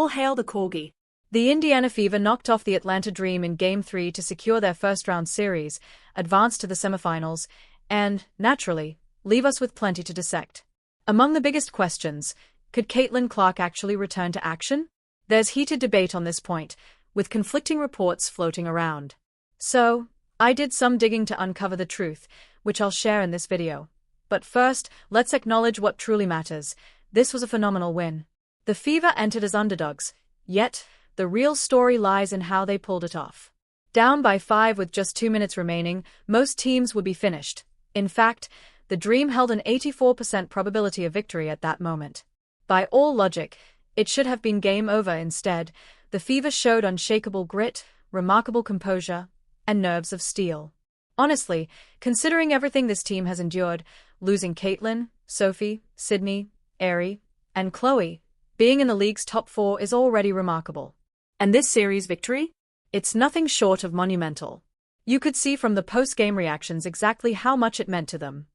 All hail the Corgi. The Indiana Fever knocked off the Atlanta Dream in Game 3 to secure their first-round series, advance to the semifinals, and, naturally, leave us with plenty to dissect. Among the biggest questions, could Caitlin Clark actually return to action? There's heated debate on this point, with conflicting reports floating around. So, I did some digging to uncover the truth, which I'll share in this video. But first, let's acknowledge what truly matters. This was a phenomenal win. The Fever entered as underdogs, yet the real story lies in how they pulled it off. Down by 5 with just 2 minutes remaining, most teams would be finished. In fact, the Dream held an 84% probability of victory at that moment. By all logic, it should have been game over. Instead, the Fever showed unshakable grit, remarkable composure, and nerves of steel. Honestly, considering everything this team has endured, losing Caitlin, Sophie, Sydney, Aerie, and Chloe, being in the league's top 4 is already remarkable. And this series victory? It's nothing short of monumental. You could see from the post-game reactions exactly how much it meant to them.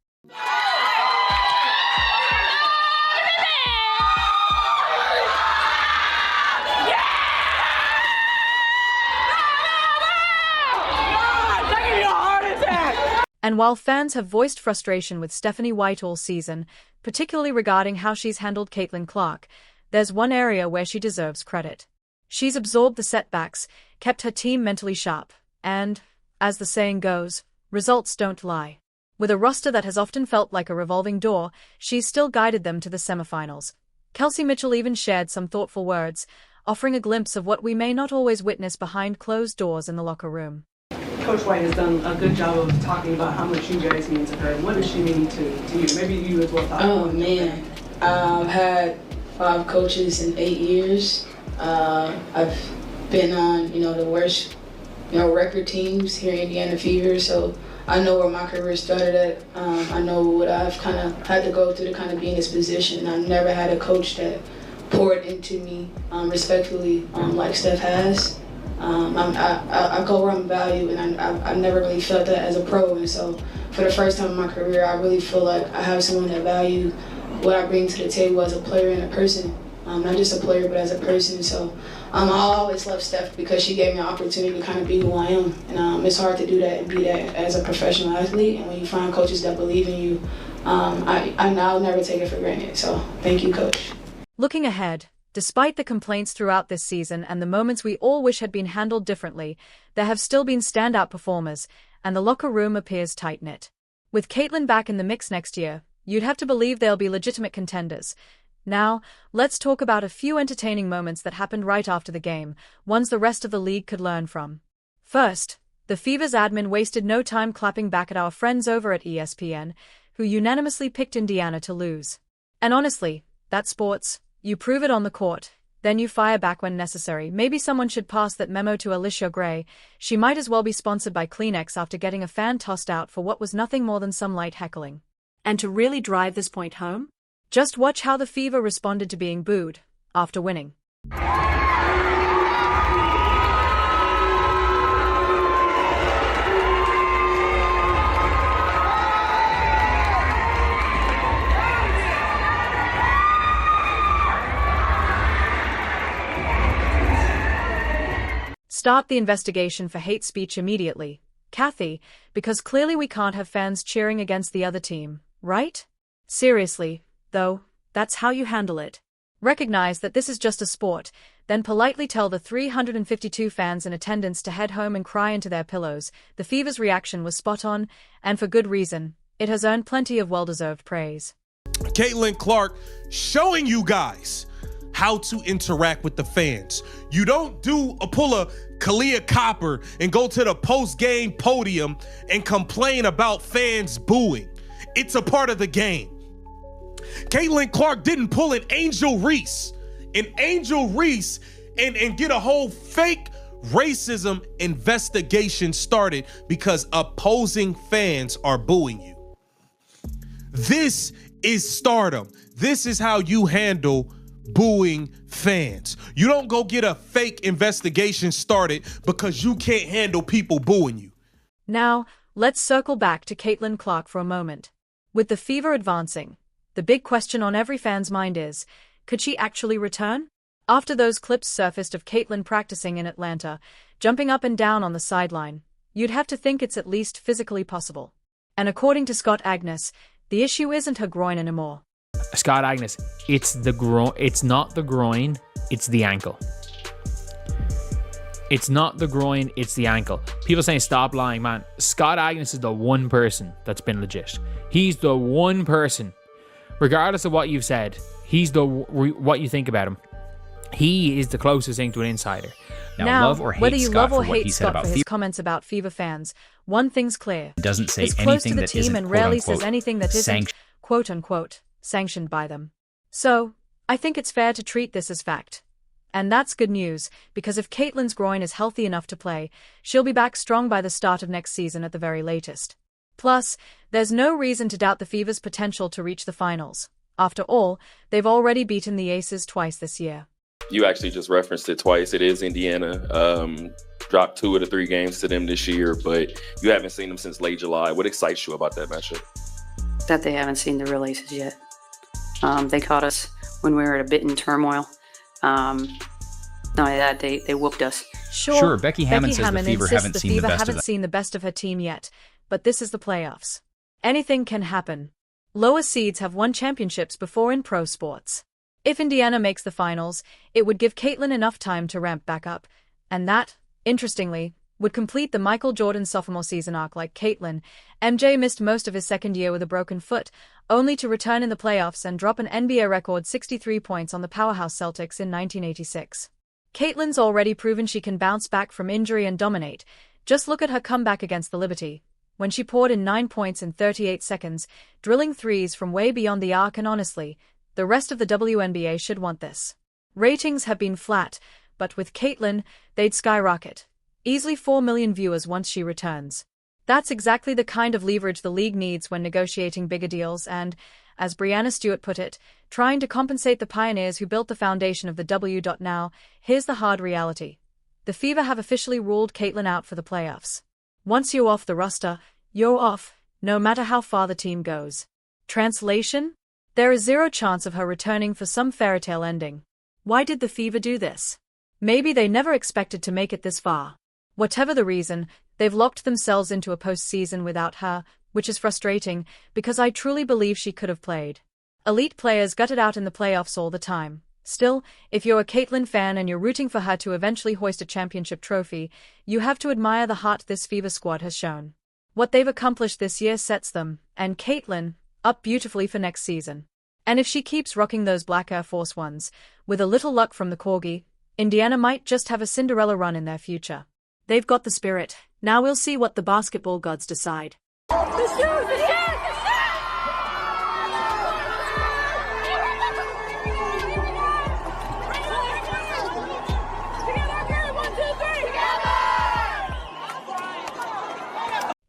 And while fans have voiced frustration with Stephanie White all season, particularly regarding how she's handled Caitlin Clark, there's one area where she deserves credit. She's absorbed the setbacks, kept her team mentally sharp, and, as the saying goes, results don't lie. With a roster that has often felt like a revolving door, she's still guided them to the semifinals. Kelsey Mitchell even shared some thoughtful words, offering a glimpse of what we may not always witness behind closed doors in the locker room. Coach White has done a good job of talking about how much you guys mean to her. What does she mean to you? Maybe you as well. Oh man, I've had 5 coaches in 8 years. I've been on the worst record teams here in Indiana Fever, so I know where my career started at. I know what I've kind of had to go through to kind of be in this position. I've never had a coach that poured into me respectfully like Steph has. I go where I'm valued, and I've never really felt that as a pro. And so, for the first time in my career, I really feel like I have someone that values what I bring to the table as a player and a person. Not just a player, but as a person. So, I always love Steph because she gave me an opportunity to kind of be who I am. And it's hard to do that and be that as a professional athlete. And when you find coaches that believe in you, I'll never take it for granted. So, thank you, Coach. Looking ahead, despite the complaints throughout this season and the moments we all wish had been handled differently, there have still been standout performers, and the locker room appears tight-knit. With Caitlin back in the mix next year, you'd have to believe they'll be legitimate contenders. Now, let's talk about a few entertaining moments that happened right after the game, ones the rest of the league could learn from. First, the Fever's admin wasted no time clapping back at our friends over at ESPN, who unanimously picked Indiana to lose. And honestly, that's sports. You prove it on the court, then you fire back when necessary. Maybe someone should pass that memo to Alicia Gray. She might as well be sponsored by Kleenex after getting a fan tossed out for what was nothing more than some light heckling. And to really drive this point home, just watch how the Fever responded to being booed after winning. Start the investigation for hate speech immediately, Kathy, because clearly we can't have fans cheering against the other team, right? Seriously, though, that's how you handle it. Recognize that this is just a sport, then politely tell the 352 fans in attendance to head home and cry into their pillows. The Fever's reaction was spot on, and for good reason. It has earned plenty of well-deserved praise. Caitlin Clark showing you guys how to interact with the fans. You don't pull a Kalia Copper and go to the post-game podium and complain about fans booing. It's a part of the game. Caitlin Clark didn't pull an Angel Reese and get a whole fake racism investigation started because opposing fans are booing you. This is stardom. This is how you handle booing fans. You don't go get a fake investigation started because you can't handle people booing you. Now, let's circle back to Caitlin Clark for a moment. With the Fever advancing, the big question on every fan's mind is, could she actually return? After those clips surfaced of Caitlin practicing in Atlanta, jumping up and down on the sideline, you'd have to think it's at least physically possible. And according to Scott Agnes, the issue isn't her groin anymore. Scott Agnes, it's the groin. It's not the groin, it's the ankle. It's not the groin, it's the ankle. People saying stop lying, man. Scott Agnes is the one person that's been legit. He's the one person, regardless of what you've said, what you think about him. He is the closest thing to an insider. Now, love or hate whether you Scott love or for what hate he said Scott about for his Fever, comments about Fever fans, one thing's clear. doesn't say He's close to anything the that team isn't and rarely quote-unquote says anything that isn't, quote-unquote, sanctioned by them. So, I think it's fair to treat this as fact. And that's good news, because if Caitlin's groin is healthy enough to play, she'll be back strong by the start of next season at the very latest. Plus, there's no reason to doubt the Fever's potential to reach the finals. After all, they've already beaten the Aces twice this year. You actually just referenced it twice. It is Indiana. Dropped 2 of the 3 games to them this year, but you haven't seen them since late July. What excites you about that matchup? That they haven't seen the real Aces yet. They caught us when we were at a bit in turmoil. Not only that, they whooped us. Sure, Becky Hammond says the Fever haven't seen the best of them. Seen the best of her team yet, but this is the playoffs. Anything can happen. Lower seeds have won championships before in pro sports. If Indiana makes the finals, it would give Caitlin enough time to ramp back up, and that, interestingly, would complete the Michael Jordan sophomore season arc. Like Caitlin, MJ missed most of his second year with a broken foot, only to return in the playoffs and drop an NBA record 63 points on the powerhouse Celtics in 1986. Caitlin's already proven she can bounce back from injury and dominate. Just look at her comeback against the Liberty, when she poured in 9 points in 38 seconds, drilling threes from way beyond the arc, and honestly, the rest of the WNBA should want this. Ratings have been flat, but with Caitlin, they'd skyrocket. Easily 4 million viewers once she returns. That's exactly the kind of leverage the league needs when negotiating bigger deals and, as Breanna Stewart put it, trying to compensate the pioneers who built the foundation of the W. Now, here's the hard reality. The Fever have officially ruled Caitlin out for the playoffs. Once you're off the roster, you're off, no matter how far the team goes. Translation? There is zero chance of her returning for some fairytale ending. Why did the Fever do this? Maybe they never expected to make it this far. Whatever the reason, they've locked themselves into a postseason without her, which is frustrating, because I truly believe she could have played. Elite players gut it out in the playoffs all the time. Still, if you're a Caitlin fan and you're rooting for her to eventually hoist a championship trophy, you have to admire the heart this Fever squad has shown. What they've accomplished this year sets them, and Caitlin, up beautifully for next season. And if she keeps rocking those black Air Force Ones, with a little luck from the Corgi, Indiana might just have a Cinderella run in their future. They've got the spirit. Now we'll see what the basketball gods decide.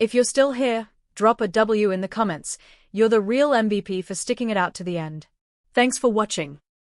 If you're still here, drop a W in the comments. You're the real MVP for sticking it out to the end. Thanks for watching.